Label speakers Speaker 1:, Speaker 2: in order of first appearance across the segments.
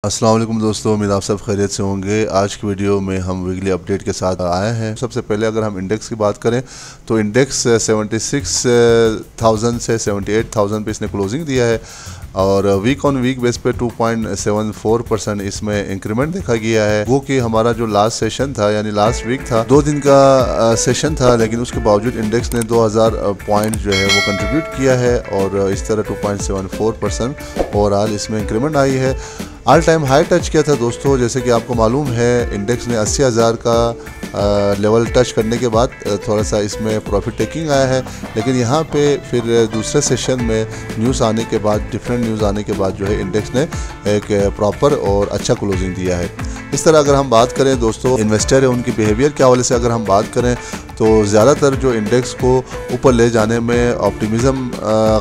Speaker 1: अस्सलाम वालेकुम दोस्तों, उम्मीद आप सब खैरियत से होंगे। आज की वीडियो में हम वीकली अपडेट के साथ आए हैं। सबसे पहले अगर हम इंडेक्स की बात करें तो इंडेक्स 76,000 से 78,000 पे इसने क्लोजिंग दिया है और वीक ऑन वीक बेस पे 2.74% इसमें इंक्रीमेंट देखा गया है। वो कि हमारा जो लास्ट सेशन था यानी लास्ट वीक था 2 दिन का सेशन था, लेकिन उसके बावजूद इंडेक्स ने 2000 पॉइंट जो है वो कंट्रीब्यूट किया है और इस तरह 2.74% ओवरऑल इसमें इंक्रीमेंट आई है। ऑल टाइम हाई टच किया था दोस्तों। जैसे कि आपको मालूम है इंडेक्स ने 80,000 का लेवल टच करने के बाद थोड़ा सा इसमें प्रॉफिट टेकिंग आया है, लेकिन यहाँ पे फिर दूसरे सेशन में न्यूज़ आने के बाद, डिफरेंट न्यूज़ आने के बाद जो है इंडेक्स ने एक प्रॉपर और अच्छा क्लोजिंग दिया है। इस तरह अगर हम बात करें दोस्तों इन्वेस्टर है उनकी बिहेवियर के हवाले से अगर हम बात करें तो ज़्यादातर जो इंडेक्स को ऊपर ले जाने में ऑप्टिमिज़म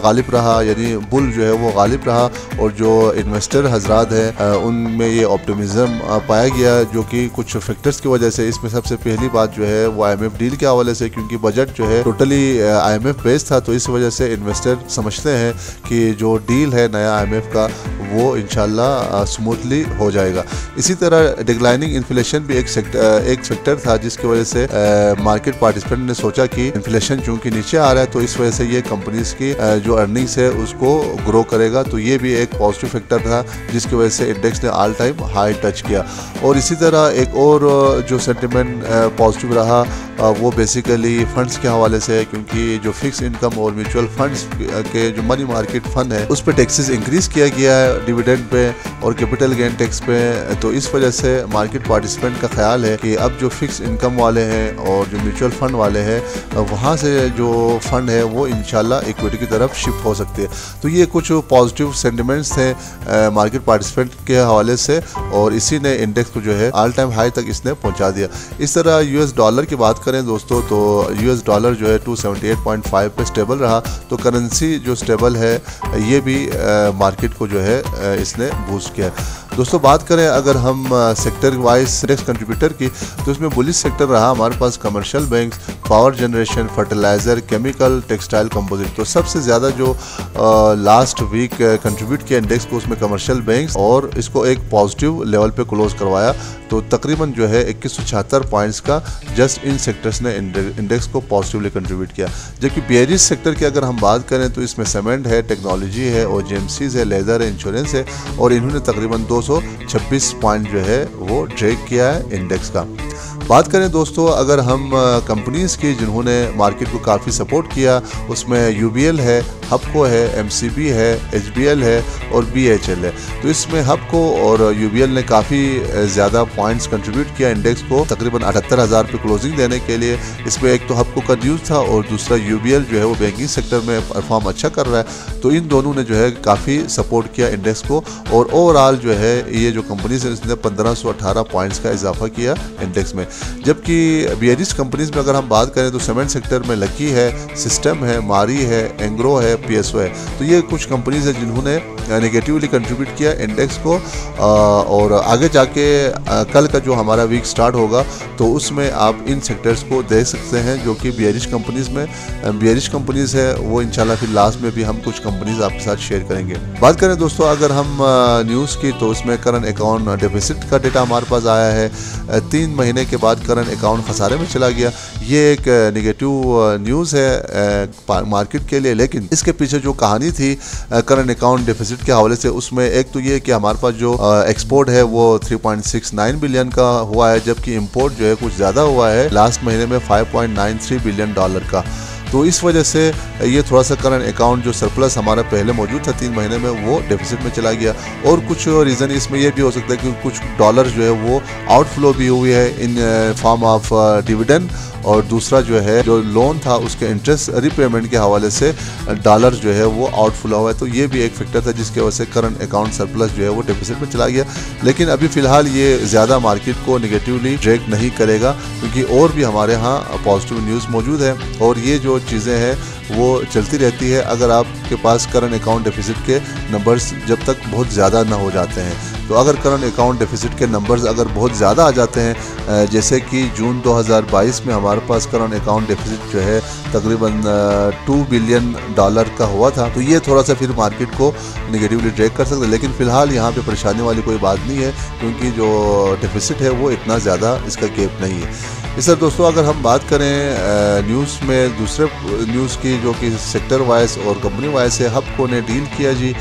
Speaker 1: गालिब रहा, यानी बुल जो है वो गालिब रहा, और जो इन्वेस्टर हजरात हैं उनमें ये ऑप्टिमिज़म पाया गया, जो कि कुछ फैक्टर्स की वजह से। इसमें सबसे पहली बात जो है वो IMF डील के हवाले से, क्योंकि बजट जो है टोटली IMF बेस्ड था, तो इस वजह से इन्वेस्टर समझते हैं कि जो डील है नया IMF का वो इंशाल्लाह स्मूथली हो जाएगा। इसी तरह डिक्लाइनिंग इन्फ्लेशन भी एक फैक्टर था जिसकी वजह से मार्केट पार्टिसिपेंट ने सोचा कि इन्फ्लेशन चूंकि नीचे आ रहा है तो इस वजह से ये कंपनीज की जो अर्निंग्स है उसको ग्रो करेगा, तो ये भी एक पॉजिटिव फैक्टर था जिसकी वजह से इंडेक्स ने ऑल टाइम हाई टच किया। और इसी तरह एक और जो सेंटिमेंट पॉजिटिव रहा वो बेसिकली फंड्स के हवाले से है, क्योंकि जो फिक्स इनकम और म्यूचुअल फंड्स के जो मनी मार्केट फंड है उस पर टैक्सेस इंक्रीज किया गया है, डिविडेंड पे और कैपिटल गेन टैक्स पे। तो इस वजह से मार्केट पार्टिसिपेंट का ख्याल है कि अब जो फिक्स इनकम वाले हैं और जो म्यूचुअल फंड वाले हैं वहाँ से जो फंड है वो इंशाल्लाह इक्विटी की तरफ शिफ्ट हो सकती है। तो ये कुछ पॉजिटिव सेंटिमेंट्स थे मार्केट पार्टिसिपेंट के हवाले से, और इसी ने इंडेक्स को जो है ऑल टाइम हाई तक इसने पहुँचा दिया। इस तरह US डॉलर की बात करें दोस्तों तो US डॉलर जो है 278.5 पे स्टेबल रहा, तो करेंसी जो स्टेबल है ये भी मार्केट को जो है इसने बूस्ट किया। दोस्तों बात करें अगर हम सेक्टर वाइज इंडेक्स कंट्रीब्यूटर की, तो इसमें बुलिश सेक्टर रहा हमारे पास commercial banks, power generation, fertiliser, chemical, textile, composite. तो सबसे ज़्यादा जो लास्ट वीक कंट्रीब्यूट किया इंडेक्स को उसमें कमर्शियल बैंक्स, और इसको एक पॉजिटिव लेवल पे क्लोज करवाया। तो तकरीबन जो है 2176 पॉइंट्स का जस्ट इन सेक्टर्स ने इंडेक्स को पॉजिटिवली कंट्रीब्यूट किया। जबकि बेयरिश सेक्टर की अगर हम बात करें तो इसमें सीमेंट है, टेक्नोलॉजी है, OGMCs है, लेदर है, इंश्योरेंस है, और इन्होंने तकरीबन 226 पॉइंट जो है वो ड्रैग किया है इंडेक्स का। बात करें दोस्तों अगर हम कंपनीज़ की जिन्होंने मार्केट को काफ़ी सपोर्ट किया, उसमें UBL है, हबको है, MCB है, HBL है और BHL है। तो इसमें हबको और UBL ने काफ़ी ज़्यादा पॉइंट्स कंट्रीब्यूट किया इंडेक्स को, तकरीबन 78,000 पे क्लोजिंग देने के लिए। इसमें एक तो हबको का न्यूज़ था और दूसरा UBL जो है वो बैंकिंग सेक्टर में परफॉर्म अच्छा कर रहा है, तो इन दोनों ने जो है काफ़ी सपोर्ट किया इंडेक्स को, और ओवरऑल जो है ये जो कंपनीज है इसने 1518 पॉइंट्स का इजाफा किया इंडेक्स में। जबकि बेयरिश कंपनीज में अगर हम बात करें तो सीमेंट सेक्टर में लकी है, सिस्टम है, मारी है, एंग्रो है, PSO है। तो ये कुछ कंपनीज है जिन्होंने नेगेटिवली कंट्रीब्यूट किया इंडेक्स को, और आगे जाके कल का जो हमारा वीक स्टार्ट होगा तो उसमें आप इन सेक्टर्स को देख सकते हैं जो कि बेयरिश कंपनीज में बेयरिश कंपनीज है वो इंशाल्लाह फिर लास्ट में भी हम कुछ कंपनीज आपके साथ शेयर करेंगे। बात करें दोस्तों अगर हम न्यूज़ की तो उसमें करंट अकाउंट डेफिसिट का डेटा हमारे पास आया है। 3 महीने के बाद करंट अकाउंट खसारे में चला गया। ये एक नेगेटिव न्यूज़ है मार्केट के लिए, लेकिन इसके पीछे जो कहानी थी करंट अकाउंट डेफिसिट के हवाले से, उसमें एक तो ये कि हमारे पास जो एक्सपोर्ट है वो 3.69 बिलियन का हुआ है, जबकि इंपोर्ट जो है कुछ ज़्यादा हुआ है लास्ट महीने में $5.93 बिलियन का। तो इस वजह से ये थोड़ा सा करंट अकाउंट जो सरप्लस हमारा पहले मौजूद था 3 महीने में वो डेफिसिट में चला गया। और कुछ रीज़न इसमें ये भी हो सकता है कि कुछ डॉलर जो है वो आउटफ्लो भी हुई है इन फॉर्म ऑफ डिविडेंड, और दूसरा जो है जो लोन था उसके इंटरेस्ट रिपेमेंट के हवाले से डॉलर जो है वो आउटफ्लो हुआ है। तो ये भी एक फैक्टर था जिसकी वजह से करंट अकाउंट सरप्लस जो है वो डेफिसिट में चला गया। लेकिन अभी फ़िलहाल ये ज़्यादा मार्केट को नेगेटिवली ड्रैग नहीं करेगा, क्योंकि और भी हमारे यहाँ पॉजिटिव न्यूज़ मौजूद है। और ये जो जो चीज़ें हैं वो चलती रहती है अगर आपके पास करंट अकाउंट डेफिसिट के नंबर्स जब तक बहुत ज़्यादा ना हो जाते हैं। तो अगर करंट अकाउंट डेफिसिट के नंबर्स अगर बहुत ज़्यादा आ जाते हैं, जैसे कि जून 2022 में हमारे पास करंट अकाउंट डेफिसिट जो है तकरीबन $2 बिलियन का हुआ था, तो ये थोड़ा सा फिर मार्केट को निगेटिवली ट्रेक कर सकता है। लेकिन फ़िलहाल यहाँ पे परेशानी वाली कोई बात नहीं है, क्योंकि जो डेफिसिट है वो इतना ज़्यादा इसका गैप नहीं है। इस तरह दोस्तों अगर हम बात करें न्यूज़ में दूसरे न्यूज़ की जो कि सेक्टर वाइज और कंपनी वाइज है, हबको ने डील किया जी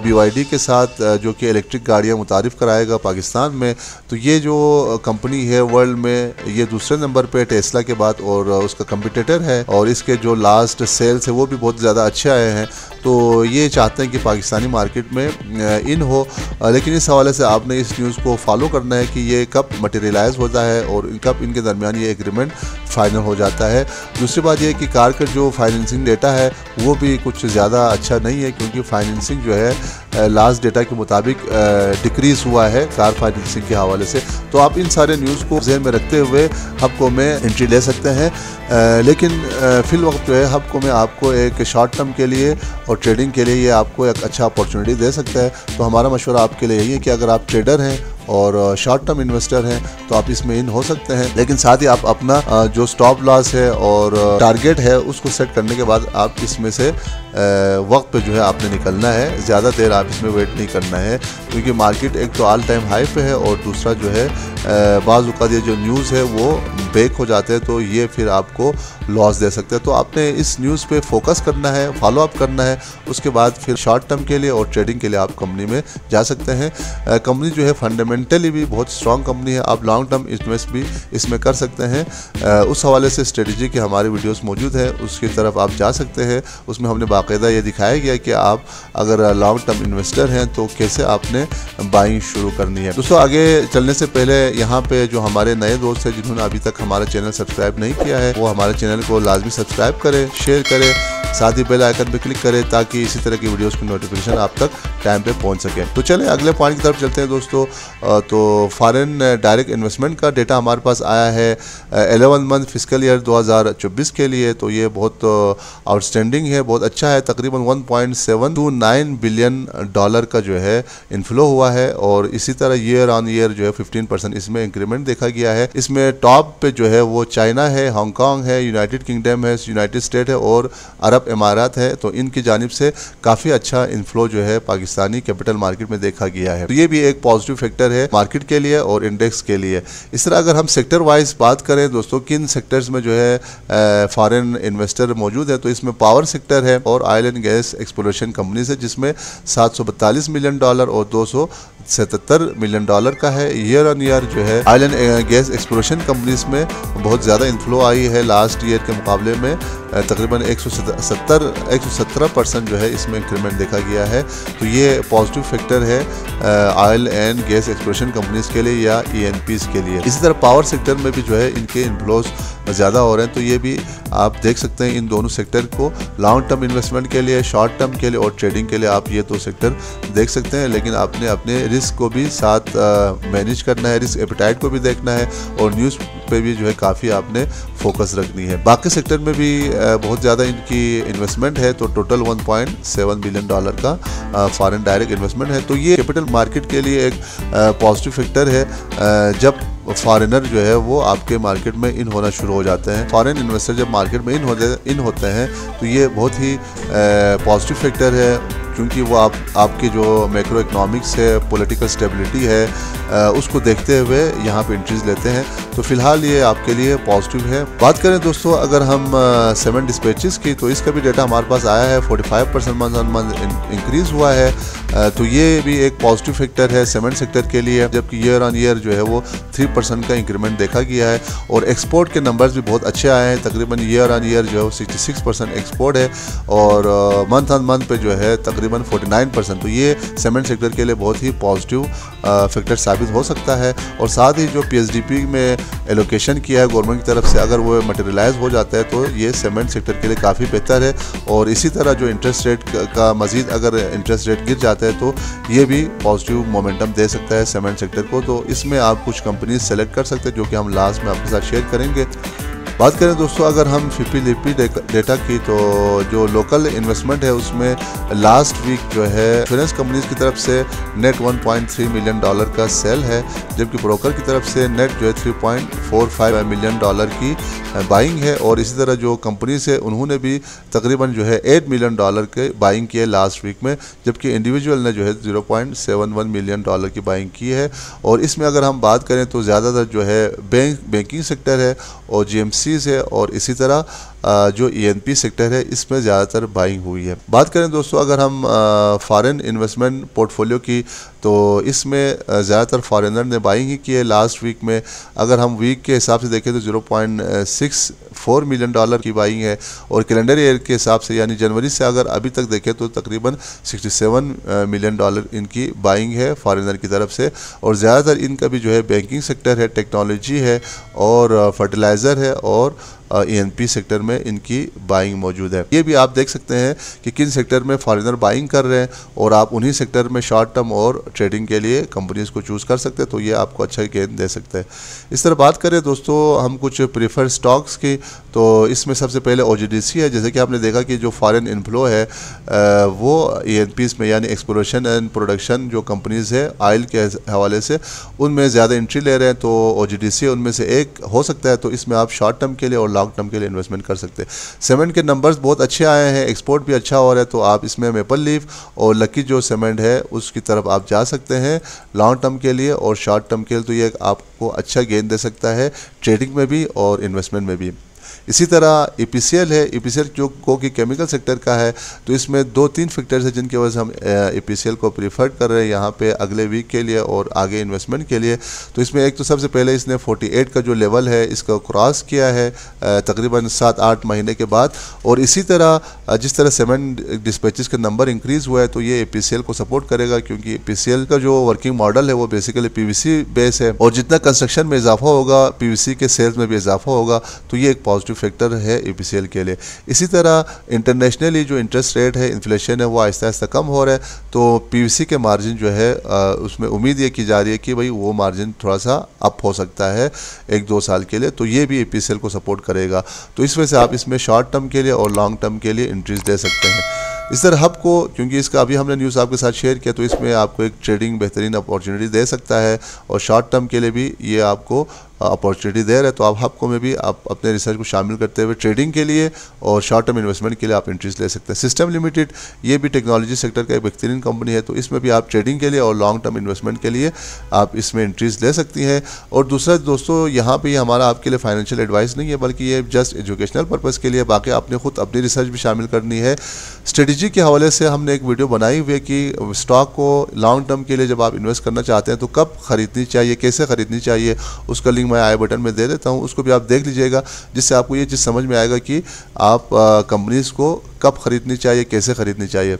Speaker 1: BYD के साथ जो कि इलेक्ट्रिक गाड़ियाँ मुतारिफ़ कराएगा पाकिस्तान में। तो ये जो कंपनी है वर्ल्ड में ये दूसरे नंबर पे टेस्ला के बाद और उसका कंपटीटर है, और इसके जो लास्ट सेल्स है वो भी बहुत ज़्यादा अच्छे आए हैं। तो ये चाहते हैं कि पाकिस्तानी मार्केट में इन हो, लेकिन इस हवाले से आपने इस न्यूज़ को फॉलो करना है कि ये कब मटेरियलाइज होता है और कब इनके दरमियान ये एग्रीमेंट फाइनल हो जाता है। दूसरी बात ये है कि कार का जो फाइनेंसिंग डेटा है वो भी कुछ ज़्यादा अच्छा नहीं है, क्योंकि फाइनेंसिंग जो है लास्ट डेटा के मुताबिक डिक्रीज़ हुआ है कार फाइनेंसिंग के हवाले से। तो आप इन सारे न्यूज़ को ज़हन में रखते हुए हबको में एंट्री ले सकते हैं, लेकिन फिल वक्त जो है हबको में आपको एक शॉर्ट टर्म के लिए और ट्रेडिंग के लिए ये आपको एक अच्छा अपॉर्चुनिटी दे सकता है। तो हमारा मशवरा आपके लिए यही है कि अगर आप ट्रेडर हैं और शॉर्ट टर्म इन्वेस्टर हैं तो आप इसमें इन हो सकते हैं, लेकिन साथ ही आप अपना जो स्टॉप लॉस है और टारगेट है उसको सेट करने के बाद आप इसमें से वक्त पे जो है आपने निकलना है। ज़्यादा देर आप इसमें वेट नहीं करना है, क्योंकि मार्केट एक तो ऑल टाइम हाई पे है और दूसरा जो है बाज़ औक़ात ये जो न्यूज़ है वो ब्रेक हो जाते हैं तो ये फिर आपको लॉस दे सकते हैं। तो आपने इस न्यूज़ पे फोकस करना है, फॉलो अप करना है, उसके बाद फिर शॉर्ट टर्म के लिए और ट्रेडिंग के लिए आप कंपनी में जा सकते हैं। कंपनी जो है फंडामेंटली भी बहुत स्ट्रॉन्ग कंपनी है, आप लॉन्ग टर्म इन्वेस्ट भी इसमें कर सकते हैं। उस हवाले से स्ट्रेटजी के हमारे वीडियोस मौजूद हैं, उसकी तरफ आप जा सकते हैं। उसमें हमने बाकायदा ये दिखाया गया कि आप अगर लॉन्ग टर्म इन्वेस्टर हैं तो कैसे आपने बाइंग शुरू करनी है। दोस्तों आगे चलने से पहले यहाँ पे जो हमारे नए दोस्त हैं जिन्होंने अभी तक हमारा चैनल सब्सक्राइब नहीं किया है, वो हमारे चैनल को लाजमी सब्सक्राइब करें, शेयर करें, साथ ही बेल आइकन पे क्लिक करें ताकि इसी तरह की वीडियोस की नोटिफिकेशन आप तक टाइम पे पहुंच सके। तो चलें अगले पॉइंट की तरफ चलते हैं दोस्तों। तो फॉरेन डायरेक्ट इन्वेस्टमेंट का डेटा हमारे पास आया है 11 मंथ फिस्कल ईयर 2024 के लिए। तो ये बहुत आउटस्टैंडिंग है, बहुत अच्छा है। तकरीबन $1.729 बिलियन का जो है इन्फ्लो हुआ है, और इसी तरह ईयर ऑन ईयर जो है 15% इसमें इंक्रीमेंट देखा गया है। इसमें टॉप पे जो है वो चाइना है, हांगकांग है, यूनाइटेड किंगडम है, यूनाइटेड स्टेट है और अरब इमारात है। तो इनकी जानिब से काफ़ी अच्छा इन्फ्लो जो है पाकिस्तानी कैपिटल मार्केट में देखा गया है। तो ये भी एक पॉजिटिव फैक्टर है मार्केट के लिए और इंडेक्स के लिए। इस तरह अगर हम सेक्टर वाइज बात करें दोस्तों, किन सेक्टर्स में जो है फॉरेन इन्वेस्टर मौजूद है, तो इसमें पावर सेक्टर है और oil and gas exploration companies है, जिसमें $742 मिलियन और $277 मिलियन का है। ईयर ऑन ईयर जो है oil and gas exploration companies में बहुत ज़्यादा इन्फ्लो आई है लास्ट ईयर के मुकाबले में। तकरीबन 117% जो है इसमें इंक्रीमेंट देखा गया है। तो ये पॉजिटिव फैक्टर है oil and gas exploration companies के लिए या ENPs के लिए। इसी तरह पावर सेक्टर में भी जो है इनके इन्फ्लोज ज़्यादा हो रहे हैं। तो ये भी आप देख सकते हैं इन दोनों सेक्टर को लॉन्ग टर्म इन्वेस्टमेंट के लिए, शॉर्ट टर्म के लिए और ट्रेडिंग के लिए आप ये दो सेक्टर देख सकते हैं। लेकिन आपने अपने रिस्क को भी साथ मैनेज करना है, रिस्क एपेटाइट को भी देखना है और न्यूज़ पे भी जो है काफ़ी आपने फोकस रखनी है। बाकी सेक्टर में भी बहुत ज़्यादा इनकी इन्वेस्टमेंट है। तो टोटल $1.7 बिलियन का फॉरेन डायरेक्ट इन्वेस्टमेंट है। तो ये कैपिटल मार्केट के लिए एक पॉजिटिव फैक्टर है जब फॉरेनर जो है वो आपके मार्केट में इन होना शुरू हो जाते हैं। फॉरेन इन्वेस्टर जब मार्केट में इन होते हैं तो ये बहुत ही पॉजिटिव फैक्टर है, क्योंकि वो आपके जो मैक्रो इकोनॉमिक्स है, पॉलिटिकल स्टेबिलिटी है, उसको देखते हुए यहाँ पे एंट्रीज लेते हैं। तो फिलहाल ये आपके लिए पॉजिटिव है। बात करें दोस्तों अगर हम सीमेंट डिस्पैचेस की, तो इसका भी डेटा हमारे पास आया है। 45% मंथ ऑन मंथ इंक्रीज हुआ है। तो ये भी एक पॉजिटिव फैक्टर है सीमेंट सेक्टर के लिए, जबकि ईयर ऑन ईयर जो है वो 3% का इंक्रीमेंट देखा गया है। और एक्सपोर्ट के नंबर्स भी बहुत अच्छे आए हैं। तकरीबन ईयर ऑन ईयर जो है वो 66% एक्सपोर्ट है और मंथ ऑन मंथ पे जो है तकरीबन 49%। तो ये सीमेंट सेक्टर के लिए बहुत ही पॉजिटिव फैक्टर साबित हो सकता है। और साथ ही जो PSDP में एलोकेशन किया है गवर्नमेंट की तरफ से, अगर वो मटेरियलाइज हो जाता है तो ये सीमेंट सेक्टर के लिए काफ़ी बेहतर है। और इसी तरह जो इंटरेस्ट रेट का मज़ीद अगर इंटरेस्ट रेट गिर जाता है तो ये भी पॉजिटिव मोमेंटम दे सकता है सीमेंट सेक्टर को। तो इसमें आप कुछ कंपनीज सेलेक्ट कर सकते हैं जो कि हम लास्ट में आपके साथ शेयर करेंगे। बात करें दोस्तों अगर हम FIPI-LIPI डेटा की, तो जो लोकल इन्वेस्टमेंट है उसमें लास्ट वीक जो है इंश्योरेंस कंपनीज की तरफ से नेट $1.3 मिलियन का सेल है, जबकि ब्रोकर की तरफ से नेट जो है $3.45 मिलियन की बाइंग है। और इसी तरह जो कंपनी से उन्होंने भी तकरीबन जो है $8 मिलियन के बाइंग किए लास्ट वीक में, जबकि इंडिविजुअल ने जो है $0.71 मिलियन की बाइंग की है। और इसमें अगर हम बात करें तो ज़्यादातर जो है बैंकिंग सेक्टर है और GMCs है, और इसी तरह जो ENP सेक्टर है इसमें ज़्यादातर बाइंग हुई है। बात करें दोस्तों अगर हम फॉरेन इन्वेस्टमेंट पोर्टफोलियो की, तो इसमें ज़्यादातर फॉरेनर ने बाइंग ही की है लास्ट वीक में। अगर हम वीक के हिसाब से देखें तो $0.64 मिलियन की बाइंग है, और कैलेंडर ईयर के हिसाब से यानी जनवरी से अगर अभी तक देखें तो तकरीबन $67 मिलियन इनकी बाइंग है फॉरेनर की तरफ से। और ज़्यादातर इनका भी जो है बैंकिंग सेक्टर है, टेक्नोलॉजी है और फर्टिलाइज़र है और ENP सेक्टर में इनकी बाइंग मौजूद है। ये भी आप देख सकते हैं कि किन सेक्टर में फॉरेनर बाइंग कर रहे हैं, और आप उन्हीं सेक्टर में शॉर्ट टर्म और ट्रेडिंग के लिए कंपनीज को चूज़ कर सकते हैं, तो ये आपको अच्छा गेन दे सकते हैं। इस तरह बात करें दोस्तों हम कुछ प्रीफर्ड स्टॉक्स की, तो इसमें सबसे पहले OGDC है। जैसे कि आपने देखा कि जो फॉरेन इनफ्लो है वो ENPs में यानी एक्सप्लोरेशन एंड प्रोडक्शन जो कंपनीज़ है ऑयल के हवाले से उनमें ज़्यादा एंट्री ले रहे हैं, तो OGDC उनमें से एक हो सकता है। तो इसमें आप शॉर्ट टर्म के लिए और लॉन्ग टर्म के लिए इन्वेस्टमेंट कर सकते हैं। सीमेंट के नंबर्स बहुत अच्छे आए हैं, एक्सपोर्ट भी अच्छा हो रहा है, तो आप इसमें मेपल लीफ और लकी जो सीमेंट है उसकी तरफ आप जा सकते हैं लॉन्ग टर्म के लिए और शॉर्ट टर्म के लिए। तो ये आपको अच्छा गेन दे सकता है ट्रेडिंग में भी और इन्वेस्टमेंट में भी। इसी तरह EPCL है। EPCL जो कि केमिकल सेक्टर का है, तो इसमें 2-3 फैक्टर्स हैं जिनकी वजह से हम EPCL को प्रीफर कर रहे हैं यहाँ पे अगले वीक के लिए और आगे इन्वेस्टमेंट के लिए। तो इसमें एक तो सबसे पहले इसने 48 का जो लेवल है इसको क्रॉस किया है तकरीबन 7-8 महीने के बाद। और इसी तरह जिस तरह सीमेंट डिस्पैचेस के नंबर इंक्रीज़ हुआ है तो ये EPCL को सपोर्ट करेगा, क्योंकि EPCL का जो वर्किंग मॉडल है वो बेसिकली PVC बेस है, और जितना कंस्ट्रक्शन में इजाफा होगा PVC के सेल्स में भी इजाफा होगा, तो ये एक पॉजिटिव फैक्टर है EPCL के लिए। इसी तरह इंटरनेशनली जो इंटरेस्ट रेट है, इन्फ्लेशन है, वो आहिस्ता आहिस्ता कम हो रहा है, तो PVC के मार्जिन जो है उसमें उम्मीद ये की जा रही है कि भाई वो मार्जिन थोड़ा सा अप हो सकता है 1-2 साल के लिए, तो ये भी EPCL को सपोर्ट करेगा। तो इस वजह से आप इसमें शॉर्ट टर्म के लिए और लॉन्ग टर्म के लिए एंट्रीज ले सकते हैं। इस तरह हब को, क्योंकि इसका अभी हमने न्यूज़ आपके साथ शेयर किया, तो इसमें आपको एक ट्रेडिंग बेहतरीन अपॉर्चुनिटी दे सकता है, और शॉर्ट टर्म के लिए भी ये आपको अपॉर्चुनिटी दे रहा है। तो आप हब को में भी आप अपने रिसर्च को शामिल करते हुए ट्रेडिंग के लिए और शॉर्ट टर्म इन्वेस्टमेंट के लिए आप एंट्रीज ले सकते हैं। सिस्टम लिमिटेड ये भी टेक्नोलॉजी सेक्टर का एक बेहतरीन कंपनी है, तो इसमें भी आप ट्रेडिंग के लिए और लॉन्ग टर्म इन्वेस्टमेंट के लिए आप इसमें एंट्रीज ले सकती हैं। और दूसरा दोस्तों यहाँ पे हमारा आपके लिए फाइनेंशियल एडवाइस नहीं है, बल्कि ये जस्ट एजुकेशनल पर्पज़ के लिए, बाकी आपने खुद अपनी रिसर्च भी शामिल करनी है। स्ट्रेटजी के हवाले से हमने एक वीडियो बनाई हुई है कि स्टॉक को लॉन्ग टर्म के लिए जब आप इन्वेस्ट करना चाहते हैं तो कब खरीदनी चाहिए, कैसे खरीदनी चाहिए, उसका लिंक मैं आई बटन में दे देता हूं, उसको भी आप देख लीजिएगा, जिससे आपको ये चीज़ समझ में आएगा कि आप कंपनीज़ को कब खरीदनी चाहिए, कैसे खरीदनी चाहिए।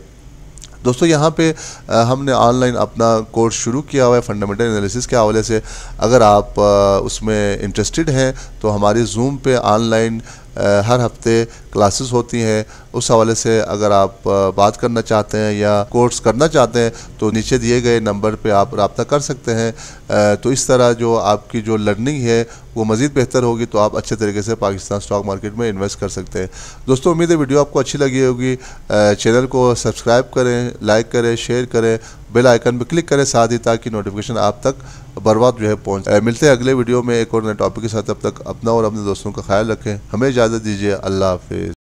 Speaker 1: दोस्तों यहाँ पे हमने ऑनलाइन अपना कोर्स शुरू किया हुआ है फंडामेंटल एनालिसिस के हवाले से। अगर आप उसमें इंटरेस्टेड हैं तो हमारी जूम पे ऑनलाइन हर हफ्ते क्लासेस होती हैं। उस हवाले से अगर आप बात करना चाहते हैं या कोर्स करना चाहते हैं तो नीचे दिए गए नंबर पे आप रब्ता कर सकते हैं। तो इस तरह जो आपकी जो लर्निंग है वो मज़ीद बेहतर होगी, तो आप अच्छे तरीके से पाकिस्तान स्टॉक मार्केट में इन्वेस्ट कर सकते हैं। दोस्तों उम्मीद है वीडियो आपको अच्छी लगी होगी। चैनल को सब्सक्राइब करें, लाइक करें, शेयर करें, बेल आइकन पर क्लिक करें साथ ही, ताकि नोटिफिकेशन आप तक बर वक्त जो है पहुँच। मिलते हैं अगले वीडियो में एक और नए टॉपिक के साथ। तब तक अपना और अपने दोस्तों का ख्याल रखें। हमें इजाज़त दीजिए। अल्लाह हाफिज़।